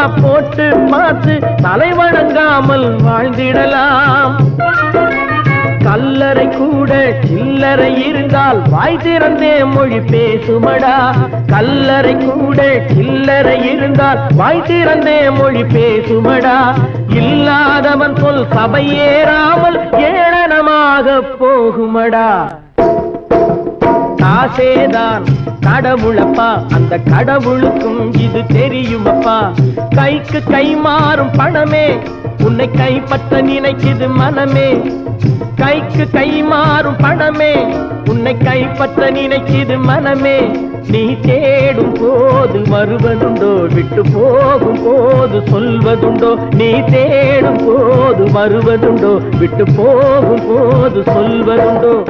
போட்டு பார்த்து தலை வணங்காமல் வாழ்ந்திடலாம். கல்லறை கூட சில்லறை இருந்தால் வாய் திறந்தே மொழி பேசுமடா. கல்லறை கூட சில்லறை இருந்தால் வாய் திறந்தே மொழி பேசுமடா. இல்லாதவன் சொல் சபையேறாமல் ஏளனமாக போகுமடா. காசேதான் கடவுளப்பா, அந்த கடவுளுக்கும் இது தெரியுமப்பா. கைக்கு கை மாறும் பணமே உன்னை கைப்பற்ற நினைக்குது மனமே. கைக்கு கை மாறும் பணமே உன்னை கைப்பற்ற நினைக்குது மனமே. நீ தேடும் போது வருவதுண்டோ, விட்டு போகும் போது சொல்வதுண்டோ. நீ தேடும் போது வருவதுண்டோ, விட்டு போகும் போது சொல்வதுண்டோ.